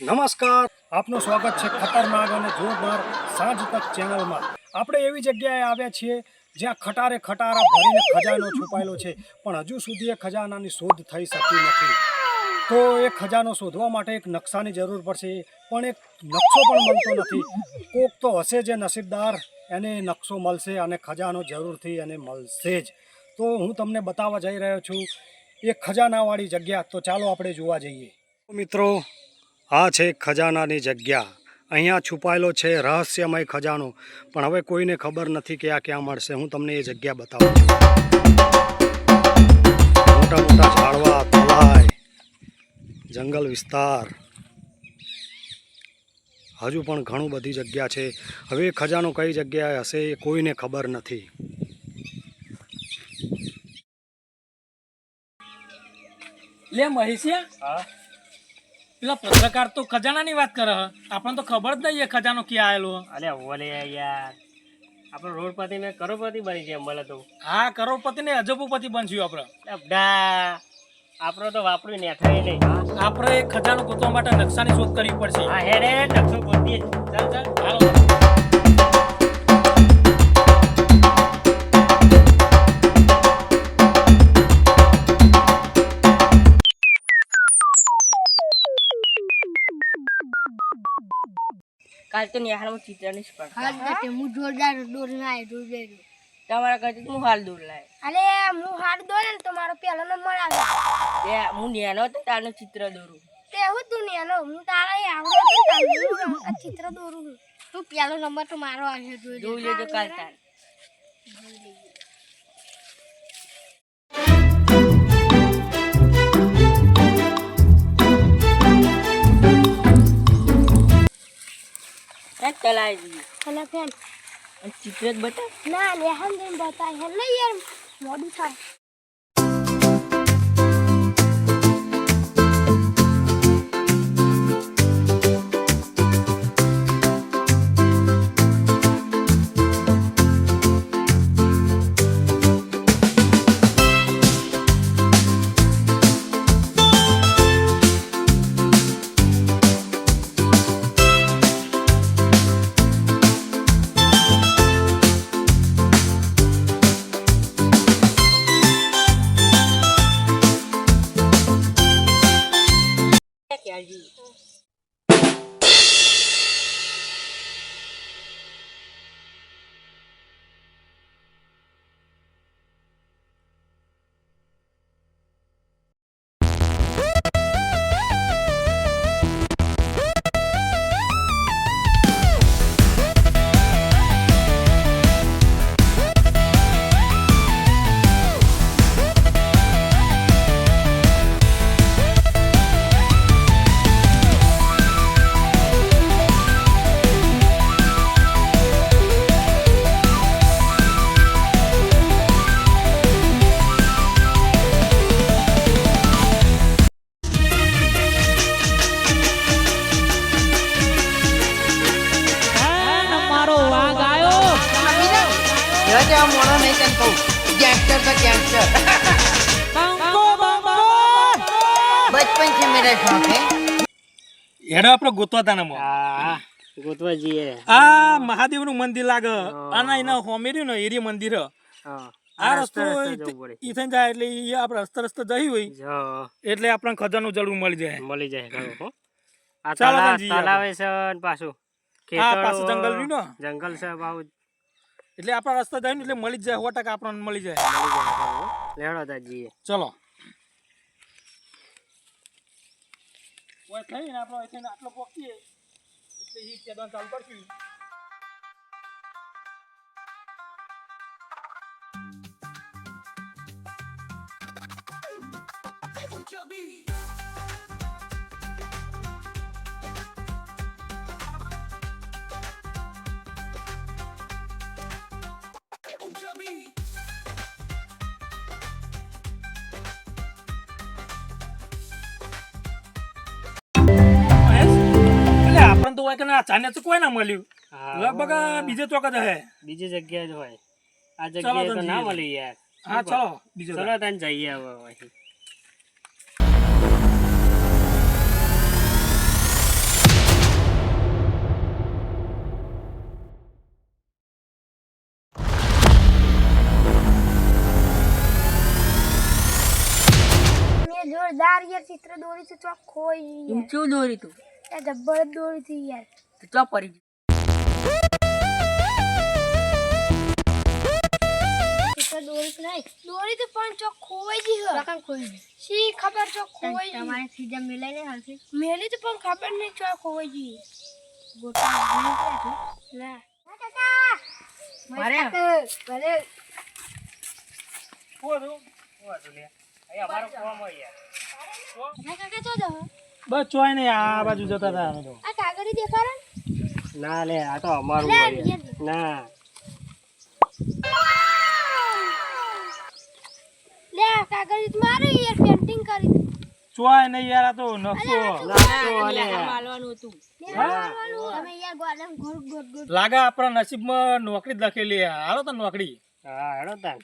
નમસ્કાર, આપનું સ્વાગત છે ખતરનાક અને જોરદાર સાંજ તક ચેનલમાં. આપણે એવી જગ્યાએ આવ્યા છીએ જ્યાં ખટારા ભરીને ખજાનો છુપાયેલો છે, પણ હજુ સુધી એ ખજાનાની શોધ થઈ શકી નથી. તો એ ખજાનો શોધવા માટે એક નકશાની જરૂર પડશે, પણ એક નકશો પણ મળતો નથી. કોક તો હશે જે નસીબદાર, એને નકશો મળશે અને ખજાનો જરૂરથી એને મળશે જ. તો હું તમને બતાવવા જઈ રહ્યો છું એ ખજાનાવાળી જગ્યા. તો ચાલો આપણે જોવા જઈએ. મિત્રો, આ છે ખજાનાની જગ્યા. અહીંયા છુપાયેલો છે રહસ્યમય ખજાનો, પણ હવે કોઈને ખબર નથી કે આ ક્યાં મળશે. હું તમને એ જગ્યા બતાવું છું. મોટા મોટા ઝાડવા, તલાય, જંગલ વિસ્તાર, હજુ પણ ઘણું બધી જગ્યા છે. હવે એ ખજાનો કઈ જગ્યાએ હશે એ કોઈને ખબર નથી. લે મહેશિયા, પેલા પત્રકાર તો ખજાનાની વાત કરે હ, આપણને તો ખબર જ નહીં એ ખજાનો ક્યાં આવેલો. અરે ઓલે યાર, આપણે રોડપતિ ને કરોડપતિ બની જાય મળે તો. હા, કરોડપતિ ને અજબપતિ બનશું આપણે. આપણે તો વાપર્યું ને થાય નહીં. આપણે એ ખજાનો ગોતવા માટે નકશાની શોધ કરવી પડશે. હા હેડે નકશો ગોતીએ. ચાલ ચાલ હાલો. કાલ તો નિહાળમાં ચિત્રની સ્પર્ધા. હાલ દે હું જોરદાર દોર લાય જોરદાર. તમારા કરતી હું હાલ દૂર લાય. અલે હું હાથ દોરે ને તો મારો પહેલો નંબર આવે. તે હું નેનો તો તારનું ચિત્ર દોરું. તે હું દુનિયાનો હું તારા આવડે તો તારું આ ચિત્ર દોરું છું. તું પહેલો નંબર તો મારો આવે જોઈ જોઈ લેજો કાલ તાર. ચલાવી દીધી. અને ફેન ચિત્ર જ બતાવ. ના લેહન દઈને બતાય હે નહીં યાર મોડું થાય. बचपन से मेरा शौक है। હેડો આપણે ગોતવા તા ને હા ગોતવા જઈએ. આ મહાદેવ નું મંદિર લાગે અને એના હોમેર્યું ને એરી મંદિર. હા આ રસ્તો ઈથન જાય એટલે ઈ આપણે રસ્તે જઈ હોય એટલે આપણને ખજાનું જળવું મળી જાય. મળી જાય ખરો હો. આ ચાલો તાન જઈએ તલાવે છે ને પાછું હા પાછું જંગલ રહ્યું ને જંગલ છે બાબુ. એટલે આપણા રસ્તા જાય ને એટલે મળી જ જાય 100% આપણને મળી જાય. લેવડો તા જઈએ. ચલો ઓય થઈને આપણો થઈને આટલો પોકીએ એટલે ઈ કેદન ચાલુ કરશું. તો હોય કે ના ચાને તો કોઈ ના મળ્યું. લગભગ બીજે ચોક જ હે, બીજી જગ્યાએ જ હોય. આ જગ્યાએ તો ના મળી યાર. હા ચલો બીજો ચલો તને જઈએ હવે. સારી યાર ચિત્ર દોરી છે ચોક ખોઈ ગઈ તું યાર. શું દોરી તું એ જબ્બર જ દોરી હતી યાર. તું ચો પડી ગઈ. ચિત્ર દોરી તો નહીં દોરી તો પણ ચોક ખોવાઈ ગઈ હે. ચોક ખોઈ ગઈ શી ખબર ચોક ખોવાઈ ગઈ તમારે સીધા મિલાઈને હાલશે મેલી તો પણ ખબર નહીં ચોક ખોવાઈ ગઈ ગોટા ના કાકા મારે ભલે કાકા તો જાવ બસ ચોય નહીં આ બાજુ જતા હતા અમે તો આ કાગળી દેખાડે ના લે આ તો અમારું લે, હોય. લે. ના લે આ કાગળી મારે યાર પેન્ટિંગ કરી ચોય નહીં યાર આ તો નકશો માલવાનું હતું તમે યાર ગોડમ ઘોર ગોડ ગોડ લાગે આપણા નસીબમાં નોકરી જ લખેલી છે. હાલો તો નોકરી હા હેડો તાન